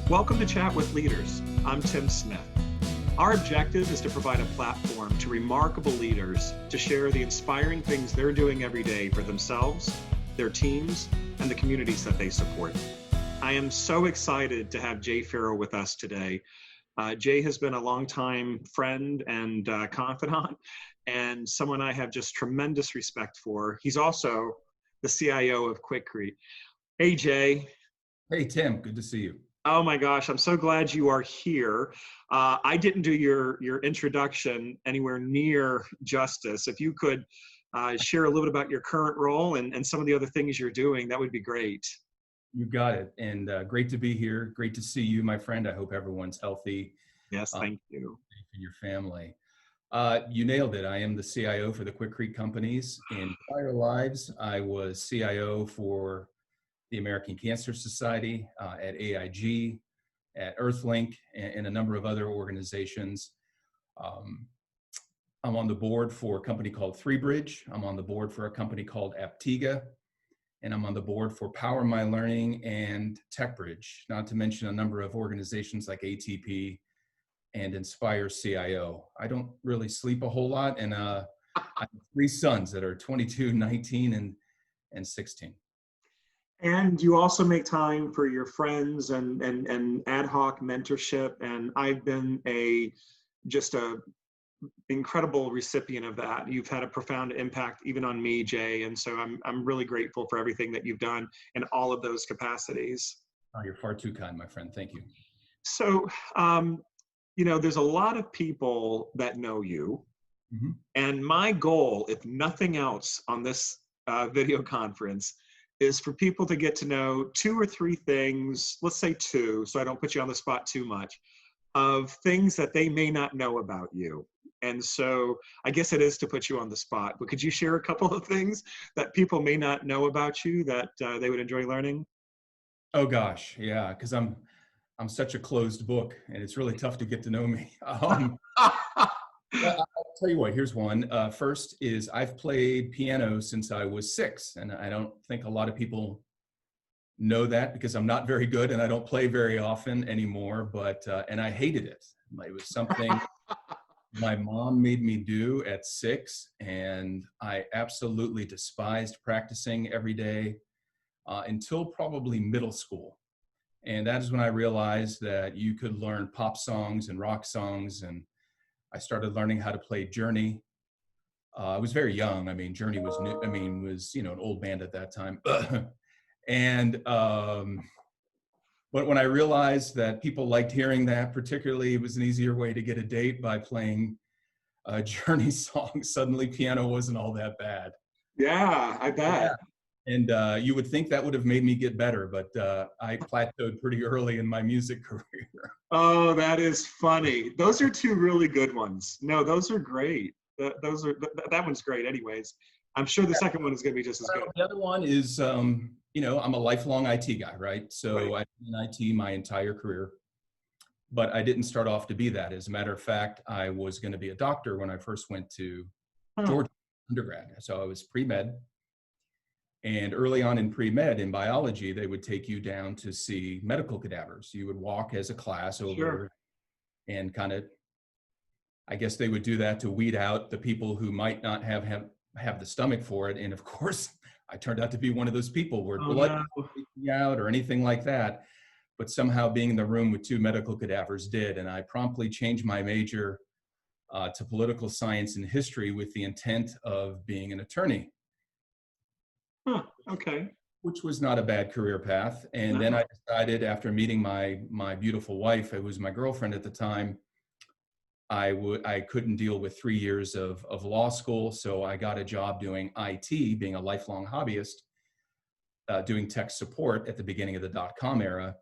Welcome to Chat with Leaders. I'm Tim Smith. Our objective is to provide a platform to remarkable leaders to share the inspiring things they're doing every day for themselves, their teams, and the communities that they support. I am so excited to have Jay Ferro with us today. Jay has been a longtime friend and confidant, and someone I have just tremendous respect for. He's also the CIO of Quikrete. Hey, Jay. Hey, Tim, good to see you. Oh my gosh, I'm so glad you are here. I didn't do your introduction anywhere near justice. If you could share a little bit about your current role and some of the other things you're doing, that would be great. You got it. And great to be here. Great to see you, my friend. I hope everyone's healthy. Yes, thank you. And your family. You nailed it. I am the CIO for the Quikrete companies. In prior lives, I was CIO for the American Cancer Society, at AIG, at Earthlink, and a number of other organizations. I'm on the board for a company called ThreeBridge. I'm on the board for a company called Aptega, and I'm on the board for Power My Learning and TechBridge, not to mention a number of organizations like ATP and Inspire CIO. I don't really sleep a whole lot, and I have 3 sons that are 22, 19, and 16. And you also make time for your friends and ad hoc mentorship. And I've been just a incredible recipient of that. You've had a profound impact even on me, Jay. And so I'm really grateful for everything that you've done in all of those capacities. Oh, you're far too kind, my friend. Thank you. So, there's a lot of people that know you. Mm-hmm. And my goal, if nothing else on this video conference, is for people to get to know 2 or 3 things, let's say 2, so I don't put you on the spot too much, of things that they may not know about you. And so I guess it is to put you on the spot, but could you share a couple of things that people may not know about you that they would enjoy learning? Oh gosh, yeah, because I'm such a closed book, and it's really tough to get to know me. I'll tell you what, here's one. First is I've played piano since I was 6, and I don't think a lot of people know that because I'm not very good and I don't play very often anymore, but, and I hated it. It was something my mom made me do at 6, and I absolutely despised practicing every day until probably middle school. And that is when I realized that you could learn pop songs and rock songs, and I started learning how to play Journey. I was very young. I mean, Journey was new. I mean, was, an old band at that time. And but when I realized that people liked hearing that, particularly it was an easier way to get a date by playing a Journey song, suddenly piano wasn't all that bad. Yeah, I bet. Yeah. And you would think that would have made me get better, but I plateaued pretty early in my music career. Oh, that is funny. Those are 2 really good ones. No, those are great. That one's great anyways. I'm sure the second one is going to be just as good. The other one is, I'm a lifelong IT guy, right? So Right. I've been in IT my entire career, but I didn't start off to be that. As a matter of fact, I was going to be a doctor when I first went to Georgia undergrad. So I was pre-med. And early on in pre-med, in biology, they would take you down to see medical cadavers. You would walk as a class over and kind of, I guess they would do that to weed out the people who might not have the stomach for it. And of course, I turned out to be one of those people where blood was leaking out or anything like that. But somehow being in the room with 2 medical cadavers did. And I promptly changed my major to political science and history with the intent of being an attorney. Huh, okay. Which was not a bad career path. And then I decided, after meeting my beautiful wife, it was my girlfriend at the time, I couldn't deal with 3 years of law school. So I got a job doing IT, being a lifelong hobbyist, doing tech support at the beginning of the .com era,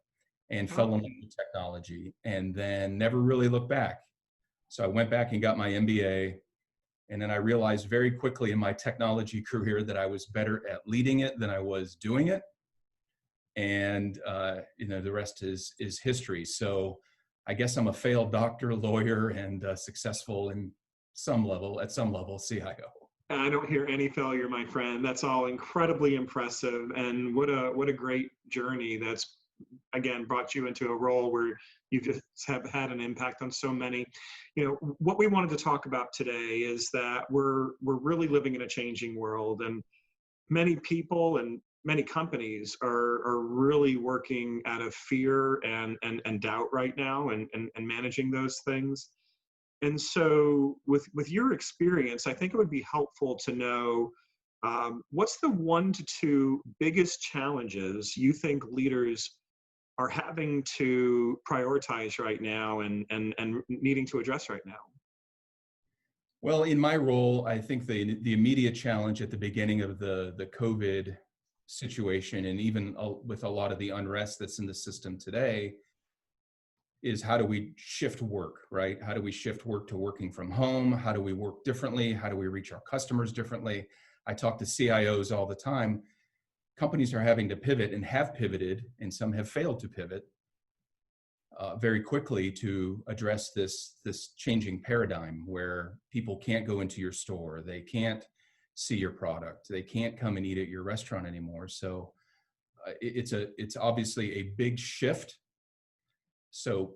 and fell in love with technology, and then never really looked back. So I went back and got my MBA. And then I realized very quickly in my technology career that I was better at leading it than I was doing it. And, the rest is history. So I guess I'm a failed doctor, lawyer, and successful at some level, CIO. I don't hear any failure, my friend. That's all incredibly impressive. And what a great journey that's again, brought you into a role where you just have had an impact on so many. What we wanted to talk about today is that we're really living in a changing world, and many people and many companies are really working out of fear and doubt right now, and managing those things. And so with your experience, I think it would be helpful to know, what's the 1 to 2 biggest challenges you think leaders are having to prioritize right now, and needing to address right now? Well, in my role, I think the immediate challenge at the beginning of the COVID situation, and even with a lot of the unrest that's in the system today, is how do we shift work, right? How do we shift work to working from home? How do we work differently? How do we reach our customers differently? I talk to CIOs all the time. Companies are having to pivot and have pivoted, and some have failed to pivot very quickly to address this changing paradigm where people can't go into your store, they can't see your product, they can't come and eat at your restaurant anymore. So it's obviously a big shift. So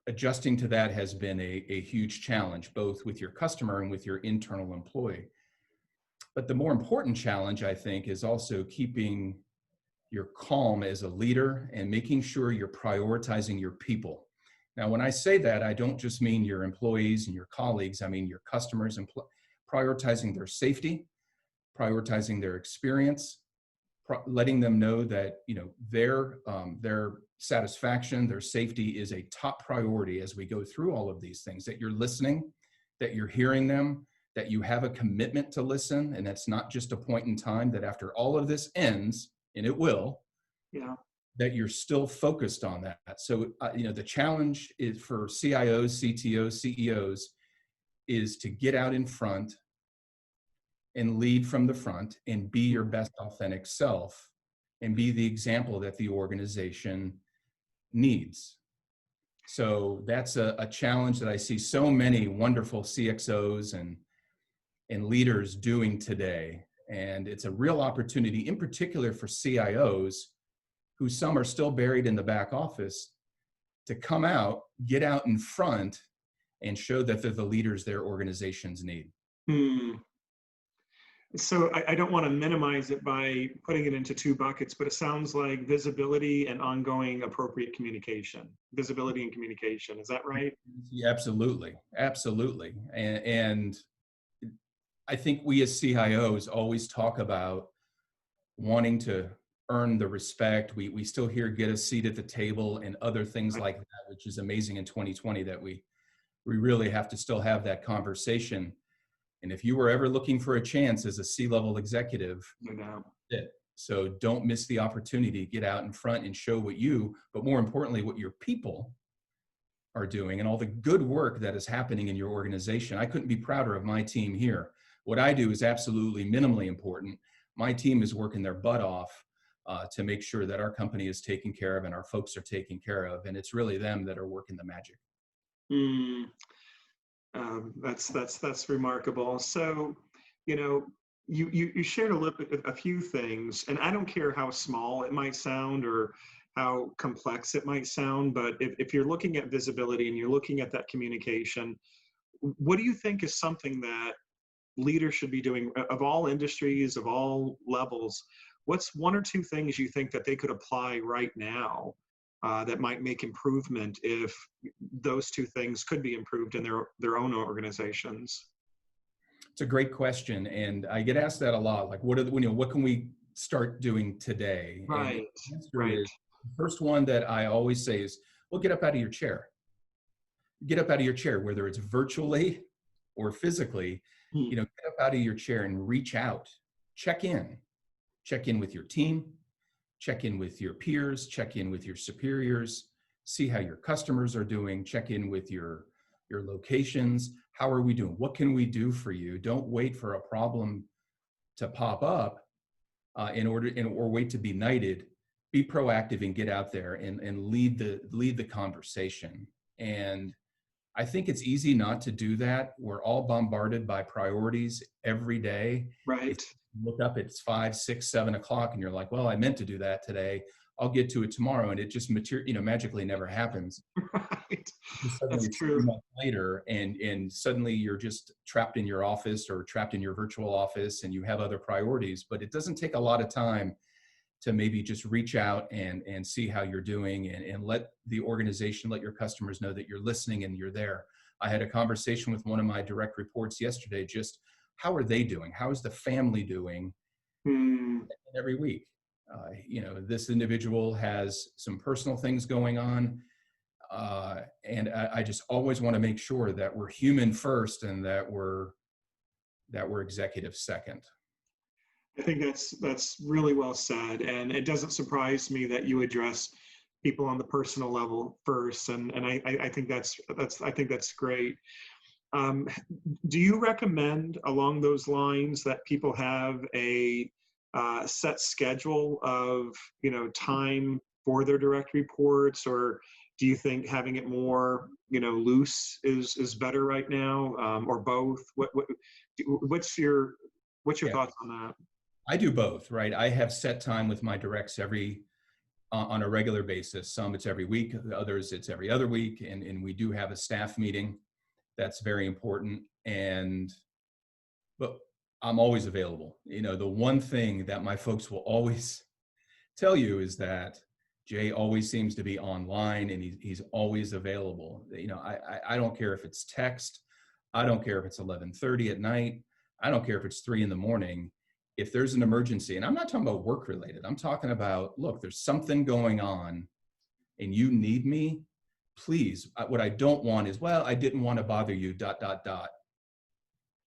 adjusting to that has been a huge challenge, both with your customer and with your internal employee. But the more important challenge, I think, is also keeping your calm as a leader and making sure you're prioritizing your people. Now, when I say that, I don't just mean your employees and your colleagues. I mean your customers, and prioritizing their safety, prioritizing their experience, letting them know that their satisfaction, their safety is a top priority as we go through all of these things, that you're listening, that you're hearing them, that you have a commitment to listen, and that's not just a point in time, that after all of this ends, and it will, Yeah. that you're still focused on that. So, the challenge is for CIOs, CTOs, CEOs, is to get out in front and lead from the front and be your best authentic self and be the example that the organization needs. So that's a challenge that I see so many wonderful CXOs and leaders doing today. And it's a real opportunity, in particular for CIOs, who some are still buried in the back office, to come out, get out in front, and show that they're the leaders their organizations need. So I don't want to minimize it by putting it into 2 buckets, but it sounds like visibility and ongoing appropriate communication. Visibility and communication, is that right? Yeah, absolutely. Absolutely. And I think we as CIOs always talk about wanting to earn the respect. We still hear get a seat at the table and other things like that, which is amazing in 2020 that we really have to still have that conversation. And if you were ever looking for a chance as a C-level executive, No doubt. So don't miss the opportunity to get out in front and show what you, but more importantly, what your people are doing and all the good work that is happening in your organization. I couldn't be prouder of my team here. What I do is absolutely minimally important. My team is working their butt off to make sure that our company is taken care of and our folks are taken care of. And it's really them that are working the magic. That's remarkable. So, you shared a few things, and I don't care how small it might sound or how complex it might sound, but if you're looking at visibility and you're looking at that communication, what do you think is something that leaders should be doing, of all industries, of all levels? What's 1 or 2 things you think that they could apply right now that might make improvement, if those 2 things could be improved in their own organizations? It's a great question, and I get asked that a lot. Like, what can we start doing today? Right. And the answer Right. is, the first one that I always say is, well, get up out of your chair. Get up out of your chair, whether it's virtually or physically. Get up out of your chair and reach out. Check in with your team, check in with your peers, check in with your superiors, see how your customers are doing, check in with your locations. How are we doing? What can we do for you? Don't wait for a problem to pop up or wait to be knighted. Be proactive and get out there and lead the conversation. And I think it's easy not to do that. We're all bombarded by priorities every day. Right. It's look up, it's 5, 6, 7 o'clock, and you're like, well, I meant to do that today. I'll get to it tomorrow. And it just magically never happens. Right. Suddenly That's it's true. 3 months later, and suddenly you're just trapped in your office or trapped in your virtual office, and you have other priorities. But it doesn't take a lot of time to maybe just reach out and see how you're doing, and let the organization, let your customers know that you're listening and you're there. I had a conversation with one of my direct reports yesterday, just how are they doing? How is the family doing? Hmm. Every week. This individual has some personal things going on. And I just always want to make sure that we're human first and that we're executive second. I think that's really well said, and it doesn't surprise me that you address people on the personal level first, and I think that's great. Um, do you recommend along those lines that people have a set schedule of time for their direct reports, or do you think having it more loose is better right now, or both? What's your Yeah, thoughts on that? I do both, right? I have set time with my directs on a regular basis. Some it's every week, others it's every other week, and we do have a staff meeting. That's very important. But I'm always available. The one thing that my folks will always tell you is that Jay always seems to be online, and he's always available. I don't care if it's text. I don't care if it's 11:30 at night. I don't care if it's 3 in the morning. If there's an emergency, and I'm not talking about work related, I'm talking about, look, there's something going on and you need me, please. What I don't want is, well, I didn't want to bother you, ...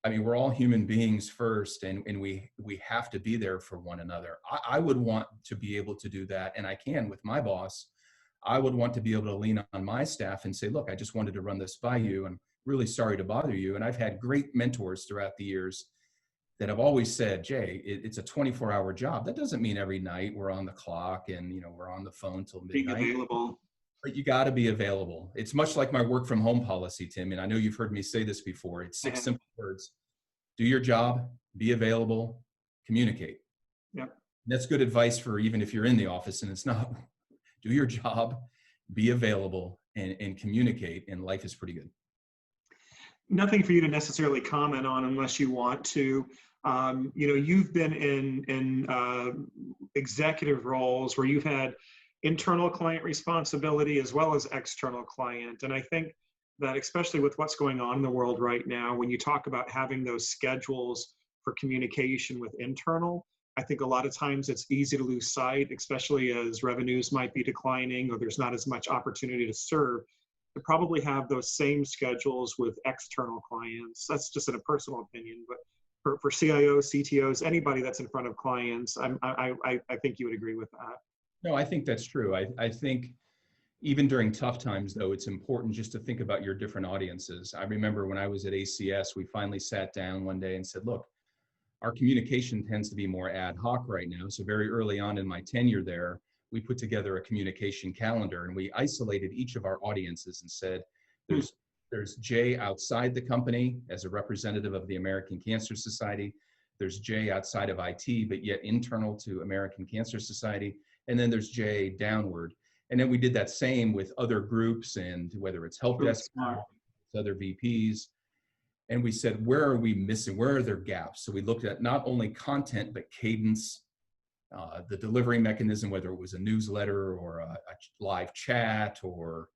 I mean, we're all human beings first, and we have to be there for one another. I would want to be able to do that, and I can with my boss. I would want to be able to lean on my staff and say, look, I just wanted to run this by you. I'm really sorry to bother you. And I've had great mentors throughout the years that have always said, Jay, it's a 24-hour job. That doesn't mean every night we're on the clock and we're on the phone till Being midnight. available. But you got to be available. It's much like my work from home policy, Tim. And I know you've heard me say this before. It's 6 simple words. Do your job, be available, communicate. Yep. That's good advice for even if you're in the office and it's not. Do your job, be available, and communicate, and life is pretty good. Nothing for you to necessarily comment on unless you want to. You've been in executive roles where you've had internal client responsibility as well as external client. And I think that especially with what's going on in the world right now, when you talk about having those schedules for communication with internal, I think a lot of times it's easy to lose sight, especially as revenues might be declining or there's not as much opportunity to serve, to probably have those same schedules with external clients. That's just in a personal opinion, but for CIOs, CTOs, anybody that's in front of clients, I think you would agree with that. No, I think that's true. I think even during tough times, though, it's important just to think about your different audiences. I remember when I was at ACS, we finally sat down one day and said, look, our communication tends to be more ad hoc right now. So very early on in my tenure there, we put together a communication calendar and we isolated each of our audiences and said, there's Jay outside the company as a representative of the American Cancer Society. There's Jay outside of IT, but yet internal to American Cancer Society. And then there's Jay downward. And then we did that same with other groups, and whether it's help desk, other VPs. And we said, where are we missing? Where are there gaps? So we looked at not only content, but cadence, the delivery mechanism, whether it was a newsletter or a live chat or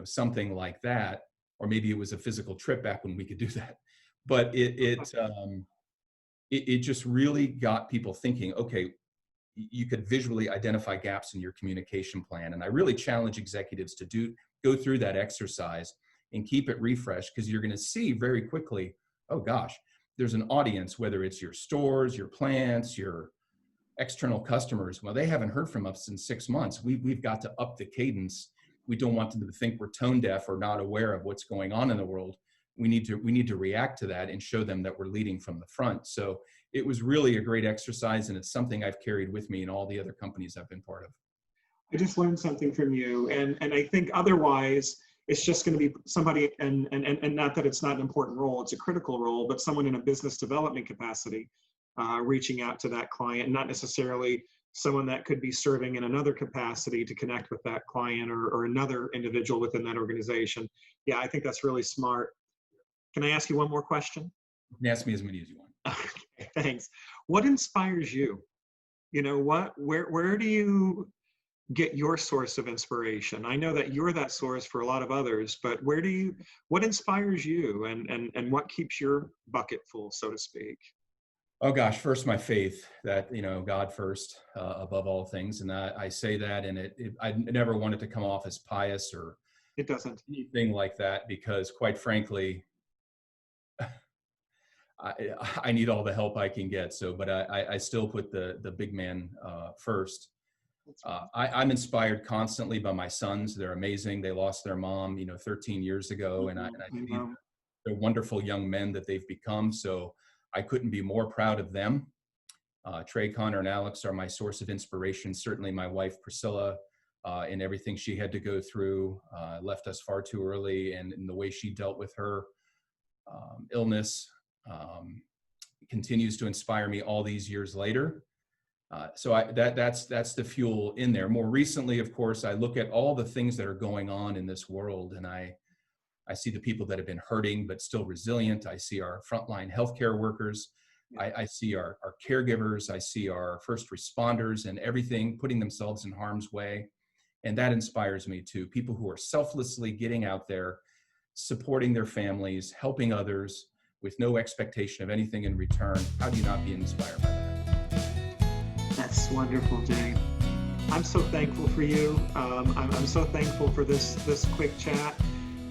something like that, or maybe it was a physical trip back when we could do that. But it just really got people thinking, okay, you could visually identify gaps in your communication plan. And I really challenge executives to go through that exercise and keep it refreshed, because you're going to see very quickly, oh gosh, there's an audience, whether it's your stores, your plants, your external customers. Well, they haven't heard from us in 6 months. We've got to up the cadence. We don't want them to think we're tone deaf or not aware of what's going on in the world. We need to react to that and show them that we're leading from the front. So it was really a great exercise, and it's something I've carried with me in all the other companies I've been part of. I just learned something from you, and I think otherwise it's just going to be somebody, and not that it's not an important role, it's a critical role, but someone in a business development capacity reaching out to that client, not necessarily someone that could be serving in another capacity to connect with that client or another individual within that organization. Yeah, I think that's really smart. Can I ask you one more question? You can ask me as many as you want. Okay, thanks. What inspires you? Where do you get your source of inspiration? I know that you're that source for a lot of others, but what inspires you, and what keeps your bucket full, so to speak? Oh gosh, first my faith that, God first, above all things. And I say that, and I never wanted to come off as pious or It doesn't. anything like that, because quite frankly, I need all the help I can get. So, but I still put the big man first. I'm inspired constantly by my sons. They're amazing. They lost their mom, 13 years ago, and I see know. the wonderful young men that they've become. So I couldn't be more proud of them. Trey, Connor, and Alex are my source of inspiration. Certainly my wife, Priscilla, in everything she had to go through, left us far too early, and in the way she dealt with her illness, continues to inspire me all these years later. So that's the fuel in there. More recently, of course, I look at all the things that are going on in this world, and I see the people that have been hurting but still resilient. I see our frontline healthcare workers. I see our caregivers. I see our first responders and everything putting themselves in harm's way. And that inspires me too. People who are selflessly getting out there, supporting their families, helping others with no expectation of anything in return. How do you not be inspired by that? That's wonderful, Jay. I'm so thankful for you. I'm so thankful for this quick chat,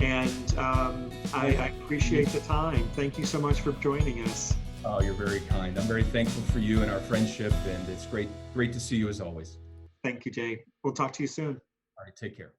and I appreciate the time. Thank you so much for joining us. Oh, you're very kind. I'm very thankful for you and our friendship, and it's great to see you as always. Thank you, Jay. We'll talk to you soon. All right, take care.